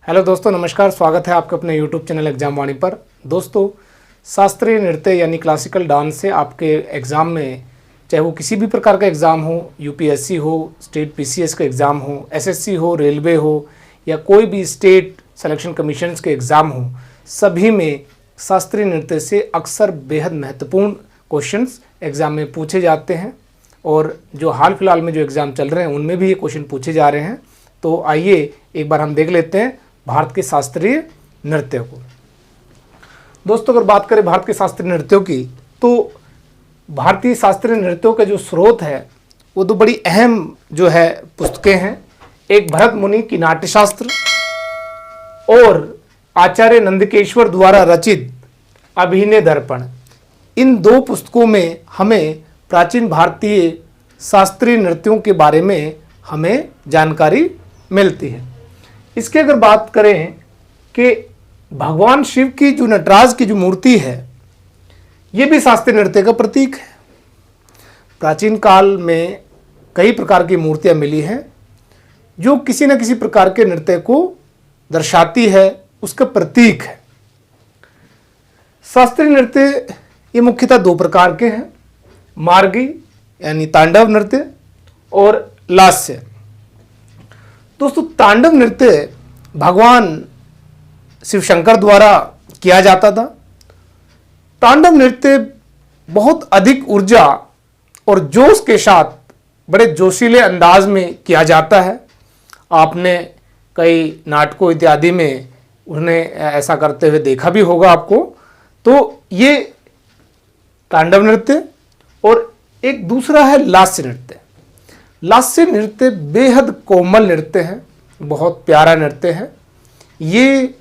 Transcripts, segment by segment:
Hello दोस्तों, नमस्कार। स्वागत है आपके अपने यूट्यूब चैनल एग्जाम वाणी पर। दोस्तों, शास्त्रीय नृत्य यानी क्लासिकल डांस से आपके एग्ज़ाम में, चाहे वो किसी भी प्रकार का एग्ज़ाम हो, यूपीएससी हो, स्टेट पीसीएस का एग्ज़ाम हो, एसएससी हो, रेलवे हो या कोई भी स्टेट सिलेक्शन कमीशन के एग्ज़ाम हो, सभी में शास्त्रीय नृत्य से अक्सर बेहद महत्वपूर्ण क्वेश्चंस एग्ज़ाम में पूछे जाते हैं। और जो हाल फिलहाल में जो एग्ज़ाम चल रहे हैं उनमें भी ये क्वेश्चन पूछे जा रहे हैं। तो आइए एक बार हम देख लेते हैं भारत के शास्त्रीय नृत्य को। दोस्तों, अगर बात करें भारत के शास्त्रीय नृत्यों की, तो भारतीय शास्त्रीय नृत्यों का जो स्रोत है वो दो बड़ी अहम जो है पुस्तकें हैं। एक भरत मुनि की नाट्यशास्त्र और आचार्य नंदकेश्वर द्वारा रचित अभिनय दर्पण। इन दो पुस्तकों में हमें प्राचीन भारतीय शास्त्रीय नृत्यों के बारे में हमें जानकारी मिलती है। इसके अगर बात करें कि भगवान शिव की जो नटराज की जो मूर्ति है, ये भी शास्त्रीय नृत्य का प्रतीक है। प्राचीन काल में कई प्रकार की मूर्तियां मिली हैं जो किसी न किसी प्रकार के नृत्य को दर्शाती है, उसका प्रतीक है। शास्त्रीय नृत्य ये मुख्यतः दो प्रकार के हैं, मार्गी यानी तांडव नृत्य और लास्य। दोस्तों, तांडव नृत्य भगवान शिव शंकर द्वारा किया जाता था। तांडव नृत्य बहुत अधिक ऊर्जा और जोश के साथ बड़े जोशीले अंदाज में किया जाता है। आपने कई नाटकों इत्यादि में उन्हें ऐसा करते हुए देखा भी होगा आपको। तो ये तांडव नृत्य। और एक दूसरा है लास्य नृत्य। लास्य नृत्य बेहद कोमल नृत्य है, बहुत प्यारा नृत्य है। ये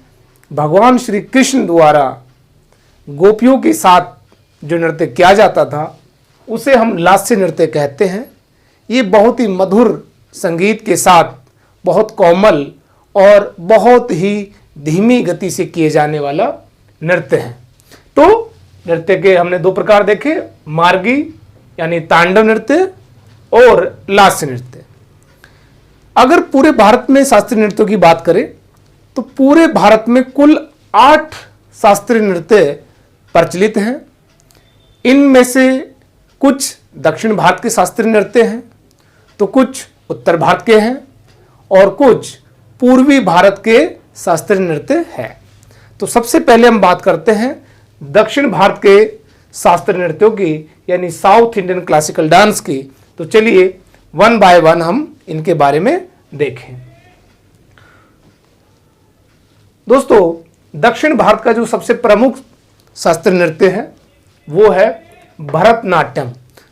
भगवान श्री कृष्ण द्वारा गोपियों के साथ जो नृत्य किया जाता था उसे हम लास्य नृत्य कहते हैं। ये बहुत ही मधुर संगीत के साथ बहुत कोमल और बहुत ही धीमी गति से किए जाने वाला नृत्य है। तो नृत्य के हमने दो प्रकार देखे, मार्गी यानी तांडव नृत्य और लास्य नृत्य। अगर पूरे भारत में शास्त्रीय नृत्यों की बात करें तो पूरे भारत में कुल 8 शास्त्रीय नृत्य प्रचलित हैं। इनमें से कुछ दक्षिण भारत के शास्त्रीय नृत्य हैं, तो कुछ उत्तर भारत के हैं और कुछ पूर्वी भारत के शास्त्रीय नृत्य हैं। तो सबसे पहले हम बात करते हैं दक्षिण भारत के शास्त्रीय नृत्यों की, यानी साउथ इंडियन क्लासिकल डांस की। तो चलिए वन बाय वन हम इनके बारे में देखें। दोस्तों, दक्षिण भारत का जो सबसे प्रमुख शास्त्रीय नृत्य है वो है भरतनाट्यम,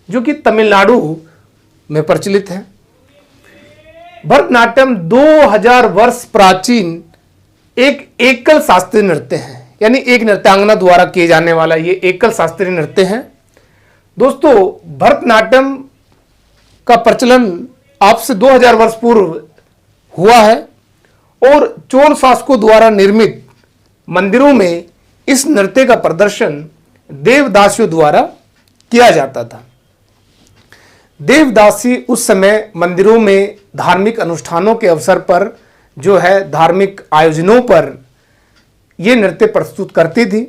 जो कि तमिलनाडु में प्रचलित है। भरतनाट्यम 2000 वर्ष प्राचीन एक एकल शास्त्रीय नृत्य है, यानी एक नृत्यांगना द्वारा किए जाने वाला ये एकल शास्त्रीय नृत्य है। दोस्तों, भरतनाट्यम का प्रचलन आज से 2000 वर्ष पूर्व हुआ है और चोल शासकों द्वारा निर्मित मंदिरों में इस नृत्य का प्रदर्शन देवदासियों द्वारा किया जाता था। देवदासी उस समय मंदिरों में धार्मिक अनुष्ठानों के अवसर पर जो है धार्मिक आयोजनों पर यह नृत्य प्रस्तुत करती थी।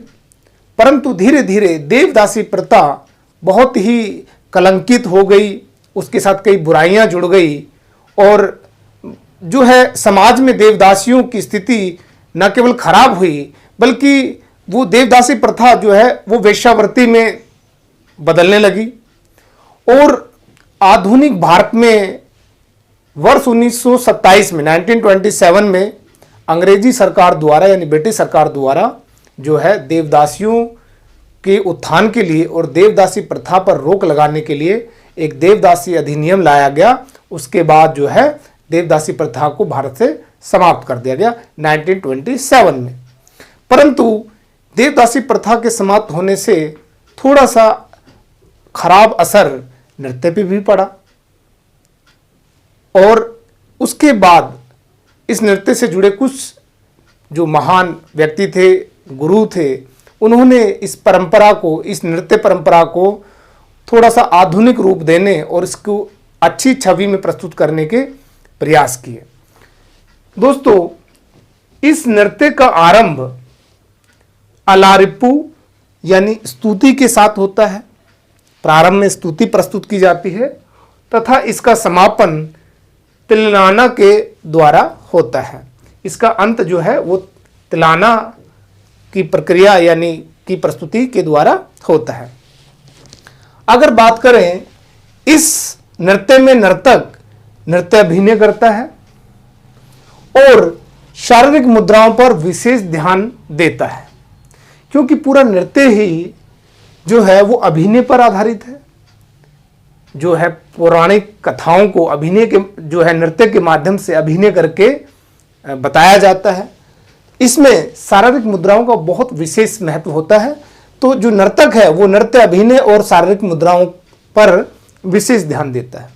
परंतु धीरे धीरे देवदासी प्रथा बहुत ही कलंकित हो गई, उसके साथ कई बुराइयां जुड़ गई और जो है समाज में देवदासियों की स्थिति न केवल खराब हुई बल्कि वो देवदासी प्रथा जो है वो वेश्यावृत्ति में बदलने लगी। और आधुनिक भारत में वर्ष 1927 में 1927 में अंग्रेजी सरकार द्वारा यानी ब्रिटिश सरकार द्वारा जो है देवदासियों के उत्थान के लिए और देवदासी प्रथा पर रोक लगाने के लिए एक देवदासी अधिनियम लाया गया। उसके बाद जो है देवदासी प्रथा को भारत से समाप्त कर दिया गया 1927 में। परंतु देवदासी प्रथा के समाप्त होने से थोड़ा सा खराब असर नृत्य पे भी पड़ा और उसके बाद इस नृत्य से जुड़े कुछ जो महान व्यक्ति थे, गुरु थे, उन्होंने इस परंपरा को, इस नृत्य परंपरा को थोड़ा सा आधुनिक रूप देने और इसको अच्छी छवि में प्रस्तुत करने के प्रयास किए। दोस्तों, इस नृत्य का आरंभ अलारिप्पू यानी स्तुति के साथ होता है। प्रारंभ में स्तुति प्रस्तुत की जाती है तथा इसका समापन तिलाना के द्वारा होता है। इसका अंत जो है वो तिलाना की प्रक्रिया यानी की प्रस्तुति के द्वारा होता है। अगर बात करें, इस नृत्य में नर्तक नृत्य अभिनय करता है और शारीरिक मुद्राओं पर विशेष ध्यान देता है, क्योंकि पूरा नृत्य ही जो है वो अभिनय पर आधारित है। जो है पौराणिक कथाओं को अभिनय के जो है नृत्य के माध्यम से अभिनय करके बताया जाता है। इसमें शारीरिक मुद्राओं का बहुत विशेष महत्व होता है। तो जो नर्तक है वो नृत्य अभिनय और शारीरिक मुद्राओं पर विशेष ध्यान देता है।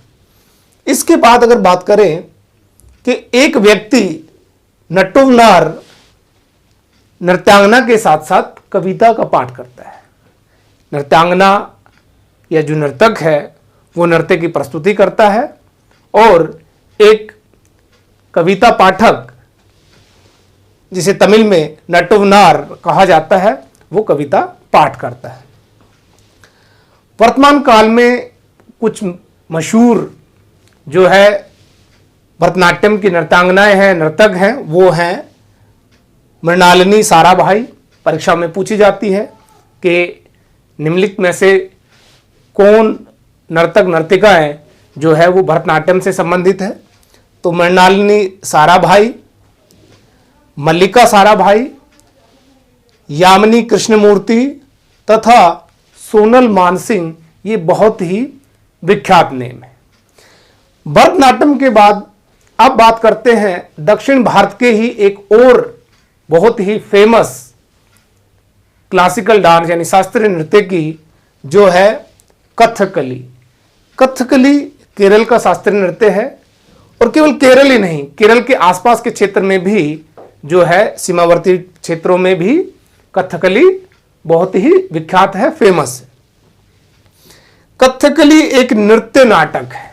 इसके बाद अगर बात करें कि एक व्यक्ति नटुवनार नृत्यांगना के साथ साथ कविता का पाठ करता है। नृत्यांगना या जो नर्तक है वो नृत्य की प्रस्तुति करता है और एक कविता पाठक, जिसे तमिल में नटुवनार कहा जाता है, वो कविता पाठ करता है। वर्तमान काल में कुछ मशहूर जो है भरतनाट्यम की नृत्यांगनाएं हैं, नर्तक हैं, वो हैं मृणालिनी साराभाई। परीक्षा में पूछी जाती है कि निम्नलिखित में से कौन नर्तक नर्तिकाएं जो है वो भरतनाट्यम से संबंधित है। तो मृणालिनी साराभाई, मल्लिका साराभाई, यामिनी कृष्णमूर्ति तथा सोनल मानसिंह, ये बहुत ही विख्यात नेम है। भरतनाट्यम के बाद अब बात करते हैं दक्षिण भारत के ही एक और बहुत ही फेमस क्लासिकल डांस यानी शास्त्रीय नृत्य की, जो है कथकली। कथकली केरल का शास्त्रीय नृत्य है और केवल केरल ही नहीं, केरल के आसपास के क्षेत्र में भी जो है सीमावर्ती क्षेत्रों में भी कथकली बहुत ही विख्यात है, फेमस है। कथकली एक नृत्य नाटक है,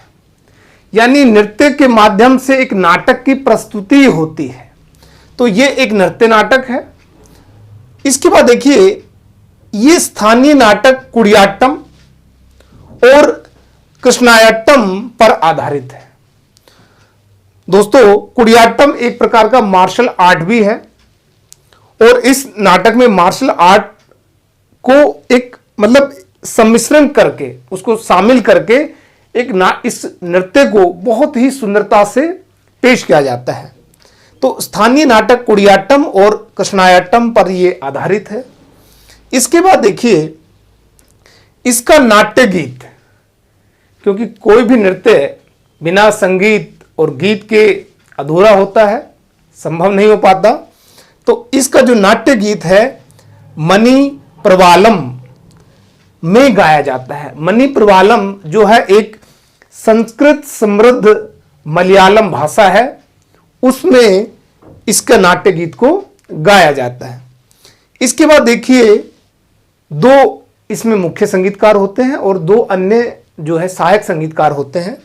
यानी नृत्य के माध्यम से एक नाटक की प्रस्तुति होती है। तो ये एक नृत्य नाटक है। इसके बाद देखिए, ये स्थानीय नाटक कुडियाट्टम और कृष्णायट्टम पर आधारित है। दोस्तों, कुडियाट्टम एक प्रकार का मार्शल आर्ट भी है और इस नाटक में मार्शल आर्ट को एक मतलब सम्मिश्रण करके, उसको शामिल करके इस नृत्य को बहुत ही सुंदरता से पेश किया जाता है। तो स्थानीय नाटक कुडियाट्टम और कृष्णायट्टम पर यह आधारित है। इसके बाद देखिए, इसका नाट्य गीत, क्योंकि कोई भी नृत्य बिना संगीत और गीत के अधूरा होता है, संभव नहीं हो पाता। तो इसका जो नाट्य गीत है मणि प्रवालम में गाया जाता है। मणि प्रवालम जो है एक संस्कृत समृद्ध मलयालम भाषा है, उसमें इसका नाट्य गीत को गाया जाता है। इसके बाद देखिए, दो इसमें मुख्य संगीतकार होते हैं और दो अन्य जो है सहायक संगीतकार होते हैं।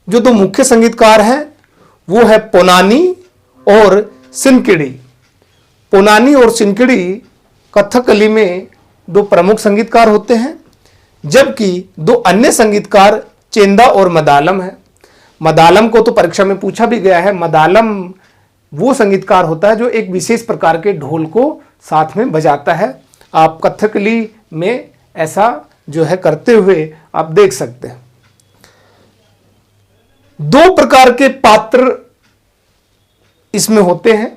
जो दो मुख्य संगीतकार हैं वो है पोनानी और सिनकिड़ी। पोनानी और सिनकिड़ी कथकली में दो प्रमुख संगीतकार होते हैं, जबकि दो अन्य संगीतकार चेंदा और मदालम है। मदालम को तो परीक्षा में पूछा भी गया है। मदालम वो संगीतकार होता है जो एक विशेष प्रकार के ढोल को साथ में बजाता है। आप कथकली में ऐसा जो है करते हुए आप देख सकते हैं। दो प्रकार के पात्र इसमें होते हैं।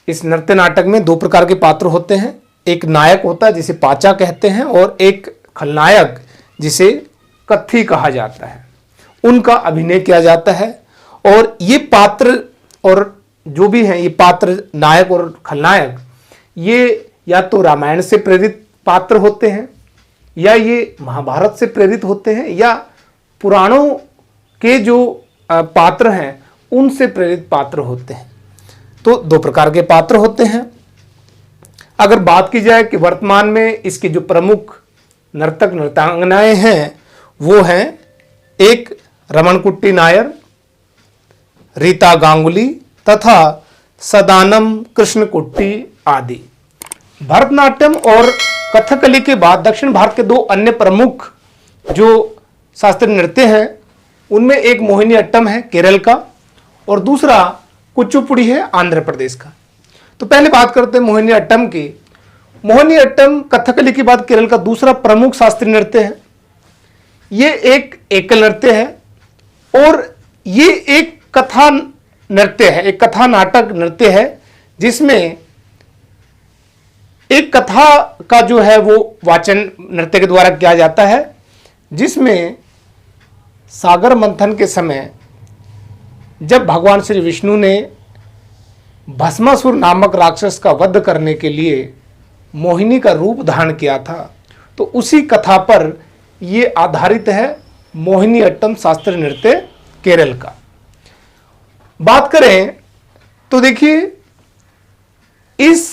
इस नृत्य नाटक में दो प्रकार के पात्र होते हैं। एक नायक होता है जिसे पाचा कहते हैं और एक खलनायक जिसे कत्थी कहा जाता है। उनका अभिनय किया जाता है और ये पात्र और जो भी हैं ये पात्र, नायक और खलनायक, ये या तो रामायण से प्रेरित पात्र होते हैं या ये महाभारत से प्रेरित होते हैं या पुराणों के जो पात्र हैं उनसे प्रेरित पात्र होते हैं। तो दो प्रकार के पात्र होते हैं। अगर बात की जाए कि वर्तमान में इसके जो प्रमुख नर्तक नर्तंगनाएं हैं वो हैं एक रमणकुट्टी नायर, रीता गांगुली तथा सदानम, कृष्णकुट्टी आदि। भरतनाट्यम और कथकली के बाद दक्षिण भारत के दो अन्य प्रमुख जो शास्त्रीय नृत्य हैं उनमें एक मोहिनीअट्टम है केरल का और दूसरा कुचिपुड़ी है आंध्र प्रदेश का। तो पहले बात करते हैं मोहिनीअट्टम की। मोहिनीअट्टम कथकली के बाद केरल का दूसरा प्रमुख शास्त्रीय नृत्य है। ये एक एकल नृत्य है और ये एक कथा नृत्य है, एक कथा नाटक नृत्य है जिसमें एक कथा का जो है वो वाचन नृत्य के द्वारा किया जाता है, जिसमें सागर मंथन के समय जब भगवान श्री विष्णु ने भस्मासुर नामक राक्षस का वध करने के लिए मोहिनी का रूप धारण किया था, तो उसी कथा पर यह आधारित है मोहिनीअट्टम शास्त्रीय नृत्य केरल का। बात करें तो देखिए इस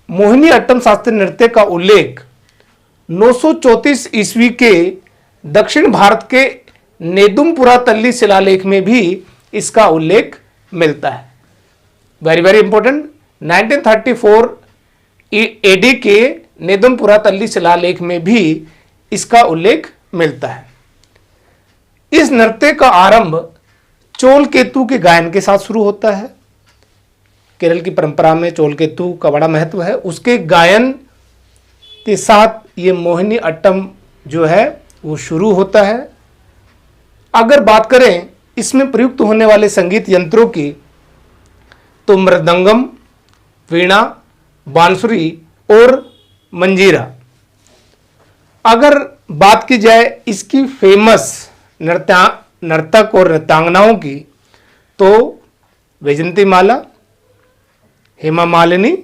मोहिनीअट्टम शास्त्रीय नृत्य का उल्लेख 934 ईस्वी के दक्षिण भारत के नेदुमपुरा तल्ली शिलालेख में भी इसका उल्लेख मिलता है। वेरी वेरी इंपॉर्टेंट, 1934 एडी के नेदुमपुरा तल्ली शिलालेख में भी इसका उल्लेख मिलता है। इस नृत्य का आरंभ चोल केतु के गायन के साथ शुरू होता है। केरल की परंपरा में चोल केतु का बड़ा महत्व है, उसके गायन के साथ ये मोहिनीअट्टम जो है वो शुरू होता है। अगर बात करें इसमें प्रयुक्त होने वाले संगीत यंत्रों की तो मृदंगम, वीणा, बांसुरी और मंजीरा। अगर बात की जाए इसकी फेमस नर्तक और नृत्यांगनाओं की तो वैजंती माला, हेमा मालिनी,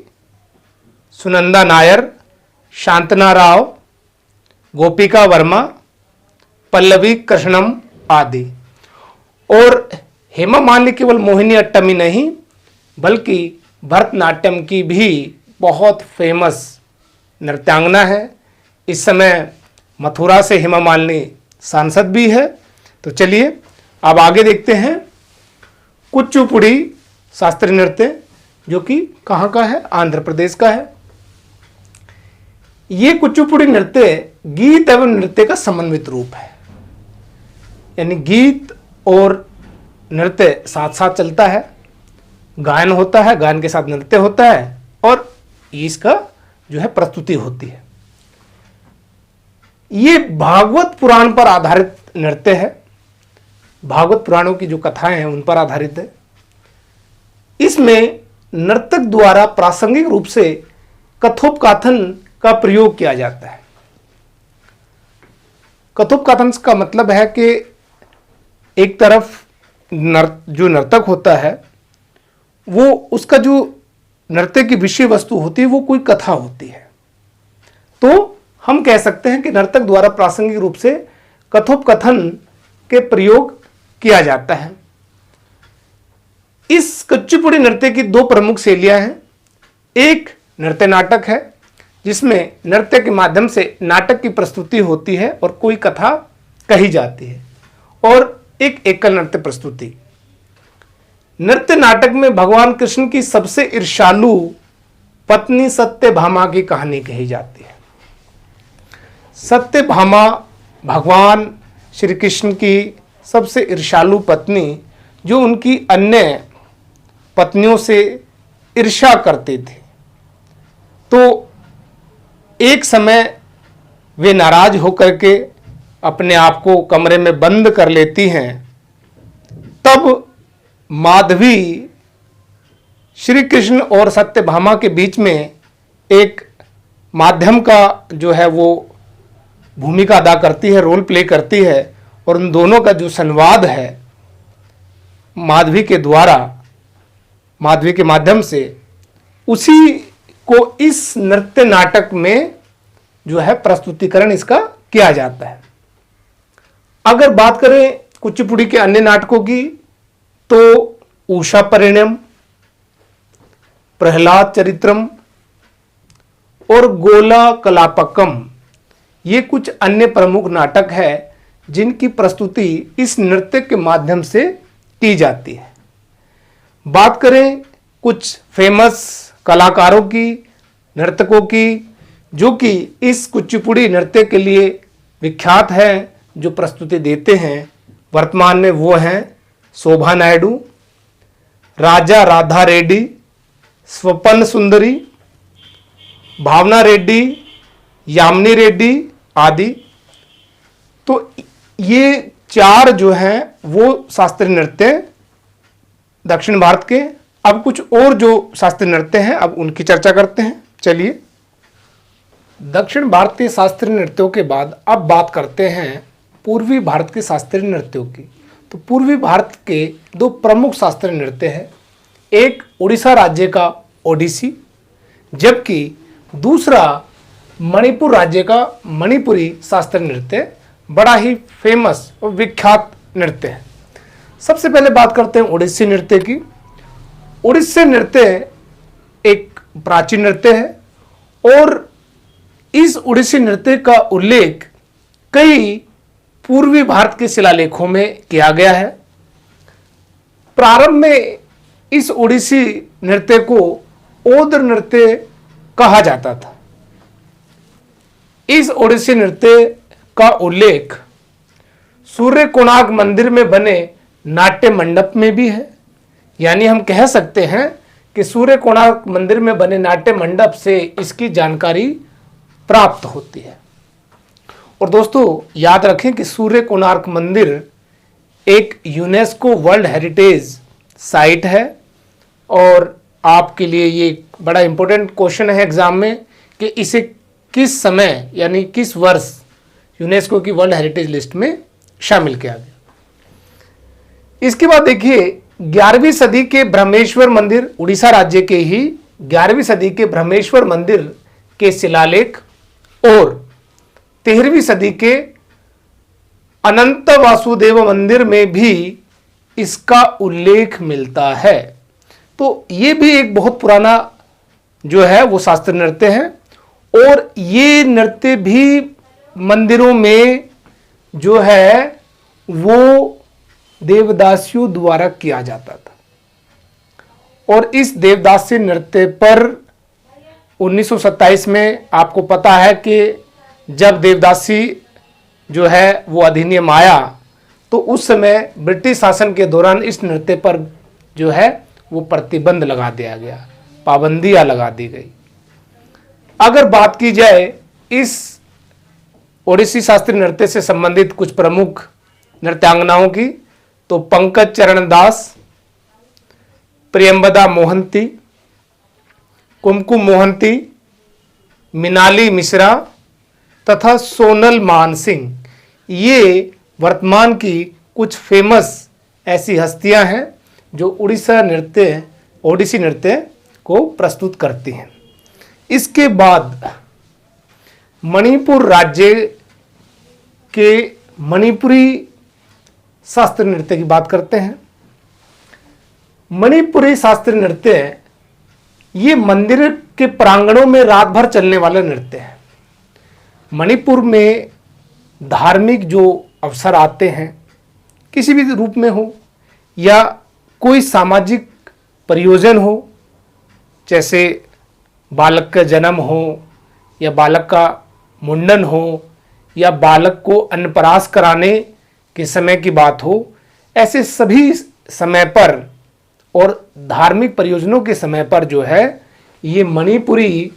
सुनंदा नायर, शांतना राव, गोपिका वर्मा, पल्लवी कृष्णम आदि। और हेमा मालिनी केवल मोहिनीअट्टम ही नहीं बल्कि भरतनाट्यम की भी बहुत फेमस नृत्यांगना है। इस समय मथुरा से हेमा मालिनी सांसद भी है। तो चलिए अब आगे देखते हैं कुचिपुड़ी शास्त्रीय नृत्य, जो कि कहाँ का है, आंध्र प्रदेश का है। ये कुचिपुड़ी नृत्य गीत एवं नृत्य का समन्वित रूप है, यानी गीत और नृत्य साथ साथ चलता है। गायन होता है, गायन के साथ नृत्य होता है और इसका जो है प्रस्तुति होती है। ये भागवत पुराण पर आधारित नृत्य है। भागवत पुराणों की जो कथाएं हैं उन पर आधारित है। इसमें नर्तक द्वारा प्रासंगिक रूप से कथोपकथन का प्रयोग किया जाता है। कथोपकथन का मतलब है कि एक तरफ जो नर्तक होता है वो उसका जो नृत्य की विषय वस्तु होती है वो कोई कथा होती है, तो हम कह सकते हैं कि नर्तक द्वारा प्रासंगिक रूप से कथोपकथन के प्रयोग किया जाता है। इस कुचिपुड़ी नृत्य की दो प्रमुख शैलियां हैं। एक नृत्य नाटक है जिसमें नृत्य के माध्यम से नाटक की प्रस्तुति होती है और कोई कथा कही जाती है, और एक एकल नृत्य प्रस्तुति। नृत्य नाटक में भगवान कृष्ण की सबसे ईर्ष्यालु पत्नी सत्यभामा की कहानी कही जाती है। सत्यभामा भगवान श्री कृष्ण की सबसे ईर्ष्यालु पत्नी, जो उनकी अन्य पत्नियों से ईर्ष्या करते थे। तो एक समय वे नाराज होकर के अपने आप को कमरे में बंद कर लेती हैं। तब माधवी श्री कृष्ण और सत्यभामा के बीच में एक माध्यम का जो है वो भूमिका अदा करती है, रोल प्ले करती है, और उन दोनों का जो संवाद है माधवी के द्वारा, माधवी के माध्यम से, उसी को इस नृत्य नाटक में जो है प्रस्तुतिकरण इसका किया जाता है। अगर बात करें कुचिपुड़ी के अन्य नाटकों की तो उषा परिणयम, प्रहलाद चरित्रम और गोला कलापकम, ये कुछ अन्य प्रमुख नाटक है जिनकी प्रस्तुति इस नृत्य के माध्यम से की जाती है। बात करें कुछ फेमस कलाकारों की, नर्तकों की, जो कि इस कुचिपुड़ी नृत्य के लिए विख्यात हैं, जो प्रस्तुति देते हैं वर्तमान में, वो हैं शोभा नायडू, राजा राधा रेड्डी, स्वपन सुंदरी, भावना रेड्डी, यामिनी रेड्डी आदि। तो ये 4 जो हैं वो शास्त्रीय नृत्य दक्षिण भारत के। अब कुछ और जो शास्त्रीय नृत्य हैं, अब उनकी चर्चा करते हैं। चलिए, दक्षिण भारतीय शास्त्रीय नृत्यों के बाद अब बात करते हैं पूर्वी भारत के शास्त्रीय नृत्यों की। तो पूर्वी भारत के 2 प्रमुख शास्त्रीय नृत्य हैं, एक उड़ीसा राज्य का ओडिसी, जबकि दूसरा मणिपुर राज्य का मणिपुरी शास्त्रीय नृत्य, बड़ा ही फेमस और विख्यात नृत्य है। सबसे पहले बात करते हैं ओडिसी नृत्य की। ओडिसी नृत्य एक प्राचीन नृत्य है और इस ओडिसी नृत्य का उल्लेख कई पूर्वी भारत के शिलालेखों में किया गया है। प्रारंभ में इस ओडिसी नृत्य को ओद्र नृत्य कहा जाता था। इस ओडिसी नृत्य का उल्लेख सूर्य कोणार्क मंदिर में बने नाट्य मंडप में भी है। यानी हम कह सकते हैं कि सूर्य कोणार्क मंदिर में बने नाट्य मंडप से इसकी जानकारी प्राप्त होती है। और दोस्तों याद रखें कि सूर्य कोणार्क मंदिर एक यूनेस्को वर्ल्ड हेरिटेज साइट है। और आपके लिए ये बड़ा इंपॉर्टेंट क्वेश्चन है एग्जाम में कि इसे किस समय यानी किस वर्ष यूनेस्को की वर्ल्ड हेरिटेज लिस्ट में शामिल किया गया। इसके बाद देखिए 11वीं सदी के ब्रह्मेश्वर मंदिर, उड़ीसा राज्य के ही 11वीं सदी के ब्रह्मेश्वर मंदिर के शिलालेख और 13वीं सदी के अनंत वासुदेव मंदिर में भी इसका उल्लेख मिलता है। तो ये भी एक बहुत पुराना जो है वो शास्त्रीय नृत्य है और ये नृत्य भी मंदिरों में जो है वो देवदासियों द्वारा किया जाता था। और इस देवदासी नृत्य पर 1927 में आपको पता है कि जब देवदासी जो है वो अधिनियम आया तो उस समय ब्रिटिश शासन के दौरान इस नृत्य पर जो है वो प्रतिबंध लगा दिया गया, पाबंदियां लगा दी गई। अगर बात की जाए इस ओडिसी शास्त्रीय नृत्य से संबंधित कुछ प्रमुख नृत्यांगनाओं की, तो पंकज चरण दास, प्रियंबदा मोहंती, कुमकुम मोहंती, मिनाली मिश्रा तथा सोनल मान सिंह, ये वर्तमान की कुछ फेमस ऐसी हस्तियां हैं जो ओडिसी नृत्य को प्रस्तुत करती हैं। इसके बाद मणिपुर राज्य के मणिपुरी शास्त्रीय नृत्य की बात करते हैं। मणिपुरी शास्त्रीय नृत्य ये मंदिर के प्रांगणों में रात भर चलने वाला नृत्य है। मणिपुर में धार्मिक जो अवसर आते हैं, किसी भी रूप में हो या कोई सामाजिक प्रयोजन हो, जैसे बालक का जन्म हो या बालक का मुंडन हो या बालक को अन्नप्राश कराने के समय की बात हो, ऐसे सभी समय पर और धार्मिक प्रयोजनों के समय पर जो है ये मणिपुरी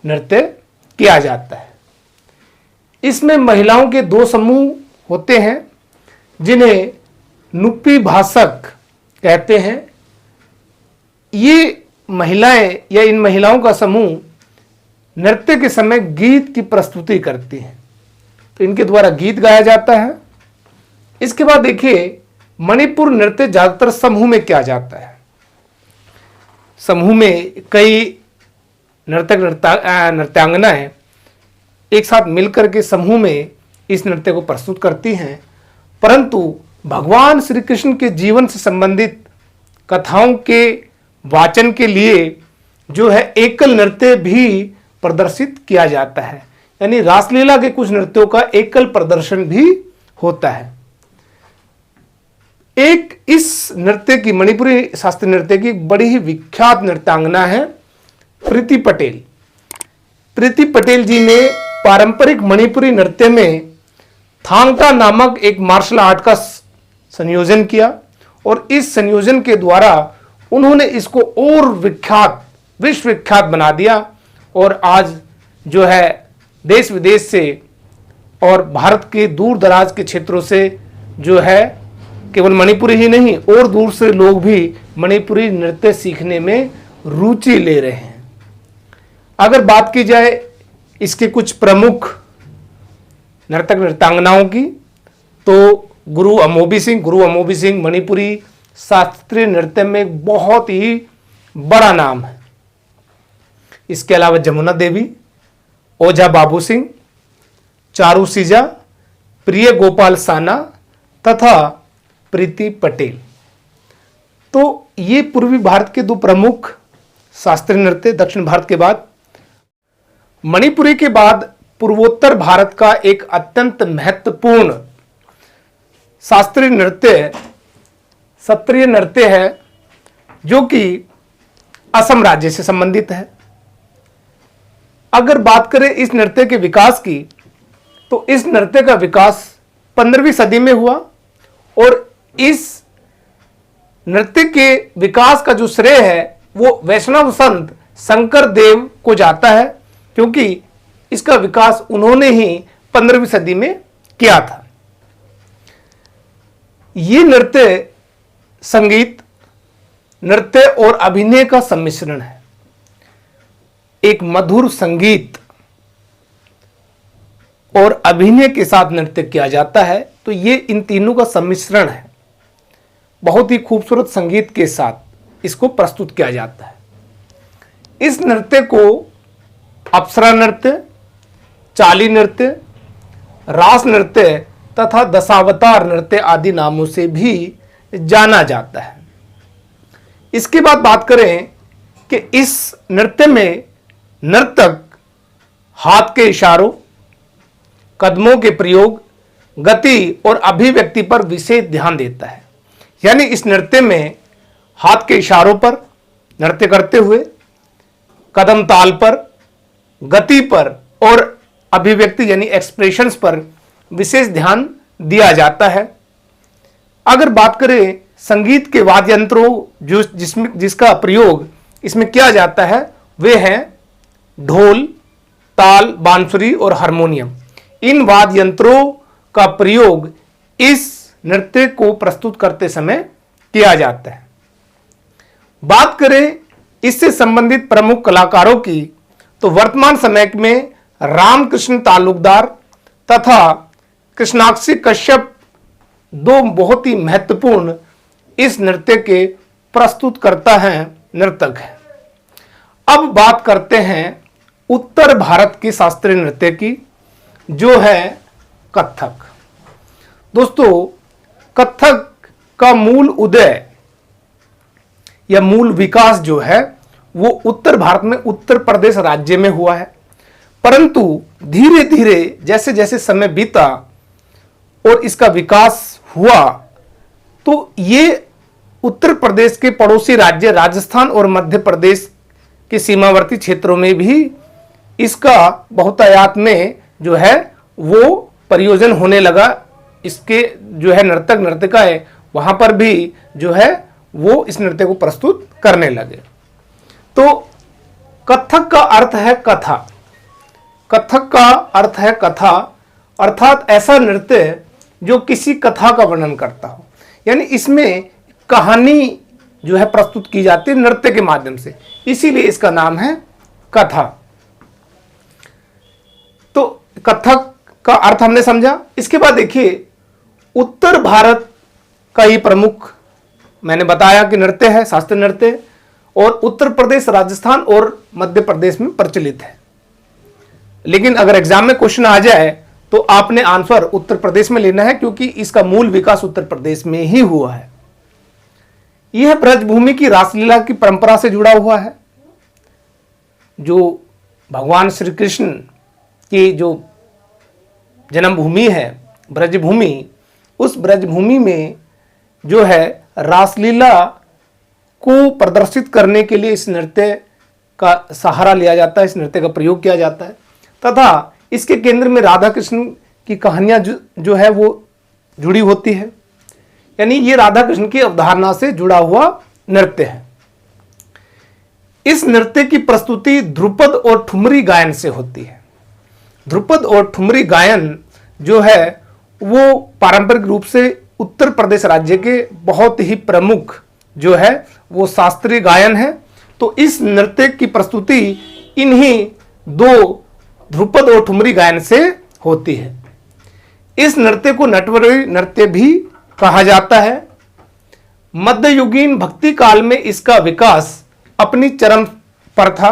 नृत्य किया जाता है। इसमें महिलाओं के 2 समूह होते हैं जिन्हें नुप्पी भाषक कहते हैं। ये महिलाएं या इन महिलाओं का समूह नृत्य के समय गीत की प्रस्तुति करती हैं, तो इनके द्वारा गीत गाया जाता है। इसके बाद देखिए मणिपुर नृत्य ज्यादातर समूह में किया जाता है। समूह में कई नृत्यांगनाएं एक साथ मिलकर के समूह में इस नृत्य को प्रस्तुत करती हैं। परंतु भगवान श्री कृष्ण के जीवन से संबंधित कथाओं के वाचन के लिए जो है एकल नृत्य भी प्रदर्शित किया जाता है, यानी रासलीला के कुछ नृत्यों का एकल प्रदर्शन भी होता है। एक इस नृत्य की, मणिपुरी शास्त्रीय नृत्य की बड़ी ही विख्यात नृत्यांगना है प्रीति पटेल। प्रीति पटेल जी ने पारंपरिक मणिपुरी नृत्य में थांगटा नामक एक मार्शल आर्ट का संयोजन किया और इस संयोजन के द्वारा उन्होंने इसको और विख्यात, विश्व विख्यात बना दिया और आज जो है देश विदेश से और भारत के दूर दराज के क्षेत्रों से जो है केवल मणिपुरी ही नहीं और दूर से लोग भी मणिपुरी नृत्य सीखने में रुचि ले रहे हैं। अगर बात की जाए इसके कुछ प्रमुख नर्तक नृत्यांगनाओं की तो गुरु अमोबी सिंह मणिपुरी शास्त्रीय नृत्य में बहुत ही बड़ा नाम है। इसके अलावा जमुना देवी, ओझा बाबू सिंह, चारू सीजा, प्रिय गोपाल साना तथा प्रीति पटेल। तो ये पूर्वी भारत के दो प्रमुख शास्त्रीय नृत्य। दक्षिण भारत के बाद मणिपुरी के बाद पूर्वोत्तर भारत का एक अत्यंत महत्वपूर्ण शास्त्रीय नृत्य सत्रिय नृत्य है जो कि असम राज्य से संबंधित है। अगर बात करें इस नृत्य के विकास की तो इस नृत्य का विकास 15वीं सदी में हुआ और इस नृत्य के विकास का जो श्रेय है वो वैष्णव संत शंकर देव को जाता है, क्योंकि इसका विकास उन्होंने ही 15वीं सदी में किया था। ये नृत्य संगीत, नृत्य और अभिनय का सम्मिश्रण है। एक मधुर संगीत और अभिनय के साथ नृत्य किया जाता है, तो ये इन तीनों का सम्मिश्रण है। बहुत ही खूबसूरत संगीत के साथ इसको प्रस्तुत किया जाता है। इस नृत्य को अप्सरा नृत्य, चाली नृत्य, रास नृत्य तथा दशावतार नृत्य आदि नामों से भी जाना जाता है। इसके बाद बात करें कि इस नृत्य में नर्तक हाथ के इशारों, कदमों के प्रयोग, गति और अभिव्यक्ति पर विशेष ध्यान देता है। यानी इस नृत्य में हाथ के इशारों पर नृत्य करते हुए, कदम ताल पर, गति पर और अभिव्यक्ति यानी एक्सप्रेशंस पर विशेष ध्यान दिया जाता है। अगर बात करें संगीत के वाद्य यंत्रों जिसका प्रयोग इसमें किया जाता है वे हैं ढोल, ताल, बांसुरी और हारमोनियम। इन वाद्य यंत्रों का प्रयोग इस नृत्य को प्रस्तुत करते समय किया जाता है। बात करें इससे संबंधित प्रमुख कलाकारों की तो वर्तमान समय में रामकृष्ण तालुकदार तथा कृष्णाक्षी कश्यप दो बहुत ही महत्वपूर्ण इस नृत्य के प्रस्तुतकर्ता हैं, नर्तक हैं। अब बात करते हैं उत्तर भारत की शास्त्रीय नृत्य की जो है कथक। दोस्तों, कथक का मूल उदय या मूल विकास जो है वो उत्तर भारत में उत्तर प्रदेश राज्य में हुआ है, परंतु धीरे धीरे जैसे जैसे समय बीता और इसका विकास हुआ तो ये उत्तर प्रदेश के पड़ोसी राज्य राजस्थान और मध्य प्रदेश के सीमावर्ती क्षेत्रों में भी इसका बहुतायत में जो है वो प्रयोजन होने लगा। इसके जो है नर्तक नर्तिकाएं वहां पर भी जो है वो इस नृत्य को प्रस्तुत करने लगे। तो कथक का अर्थ है कथा। कथक का अर्थ है कथा, अर्थात ऐसा नृत्य जो किसी कथा का वर्णन करता हो, यानी इसमें कहानी जो है प्रस्तुत की जाती है नृत्य के माध्यम से, इसीलिए इसका नाम है कथा। तो कथक का अर्थ हमने समझा। इसके बाद देखिए उत्तर भारत का ही प्रमुख मैंने बताया कि नृत्य है शास्त्रीय नृत्य, और उत्तर प्रदेश, राजस्थान और मध्य प्रदेश में प्रचलित है। लेकिन अगर एग्जाम में क्वेश्चन आ जाए तो आपने आंसर उत्तर प्रदेश में लेना है, क्योंकि इसका मूल विकास उत्तर प्रदेश में ही हुआ है। यह ब्रजभूमि की रासलीला की परंपरा से जुड़ा हुआ है। जो भगवान श्री कृष्ण की जो जन्मभूमि है ब्रजभूमि, उस ब्रजभूमि में जो है रासलीला को प्रदर्शित करने के लिए इस नृत्य का सहारा लिया जाता है, इस नृत्य का प्रयोग किया जाता है तथा इसके केंद्र में राधा कृष्ण की कहानियां जो है वो जुड़ी होती है। यानी ये राधा कृष्ण की अवधारणा से जुड़ा हुआ नृत्य है। इस नृत्य की प्रस्तुति ध्रुपद और ठुमरी गायन से होती है। ध्रुपद और ठुमरी गायन जो है वो पारंपरिक रूप से उत्तर प्रदेश राज्य के बहुत ही प्रमुख जो है वो शास्त्रीय गायन है। तो इस नृत्य की प्रस्तुति इन्हीं दो ध्रुपद और ठुमरी गायन से होती है। इस नृत्य को नटवरी नृत्य भी कहा जाता है। मध्ययुगीन भक्ति काल में इसका विकास अपनी चरम पर था।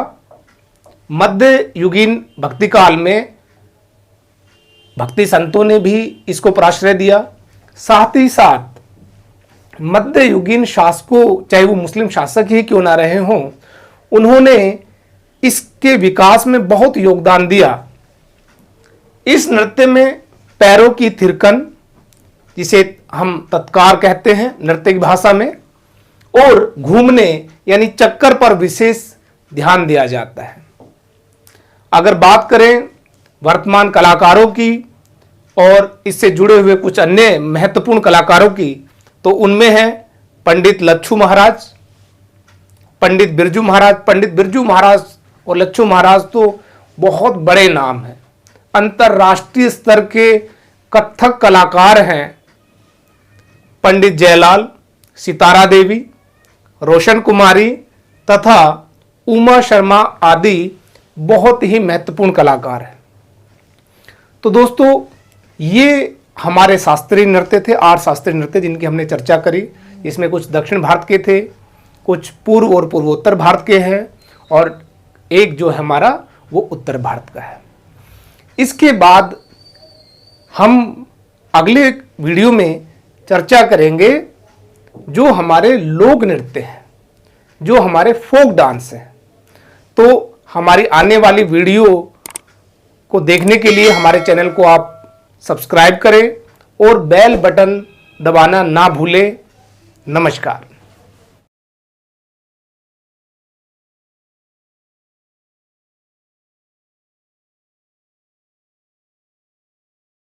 मध्ययुगीन भक्ति काल में भक्ति संतों ने भी इसको प्राश्रय दिया। साथ ही साथ मध्ययुगीन शासकों, चाहे वो मुस्लिम शासक ही क्यों ना रहे हों, उन्होंने इसके विकास में बहुत योगदान दिया। इस नृत्य में पैरों की थिरकन, जिसे हम तत्कार कहते हैं नृत्य की भाषा में, और घूमने यानी चक्कर पर विशेष ध्यान दिया जाता है। अगर बात करें वर्तमान कलाकारों की और इससे जुड़े हुए कुछ अन्य महत्वपूर्ण कलाकारों की, तो उनमें है पंडित लच्छू महाराज, पंडित बिरजू महाराज। पंडित बिरजू महाराज और लच्छू महाराज तो बहुत बड़े नाम हैं, अंतर्राष्ट्रीय स्तर के कथक कलाकार हैं। पंडित जयलाल, सितारा देवी, रोशन कुमारी तथा उमा शर्मा आदि बहुत ही महत्वपूर्ण कलाकार हैं। तो दोस्तों, ये हमारे शास्त्रीय नृत्य थे, 8 शास्त्रीय नृत्य जिनकी हमने चर्चा करी। इसमें कुछ दक्षिण भारत के थे, कुछ पूर्व और पूर्वोत्तर भारत के हैं, और एक जो है हमारा वो उत्तर भारत का है। इसके बाद हम अगले वीडियो में चर्चा करेंगे जो हमारे लोक नृत्य हैं, जो हमारे फोक डांस हैं। तो हमारी आने वाली वीडियो को देखने के लिए हमारे चैनल को आप सब्सक्राइब करें और बेल बटन दबाना ना भूलें। नमस्कार।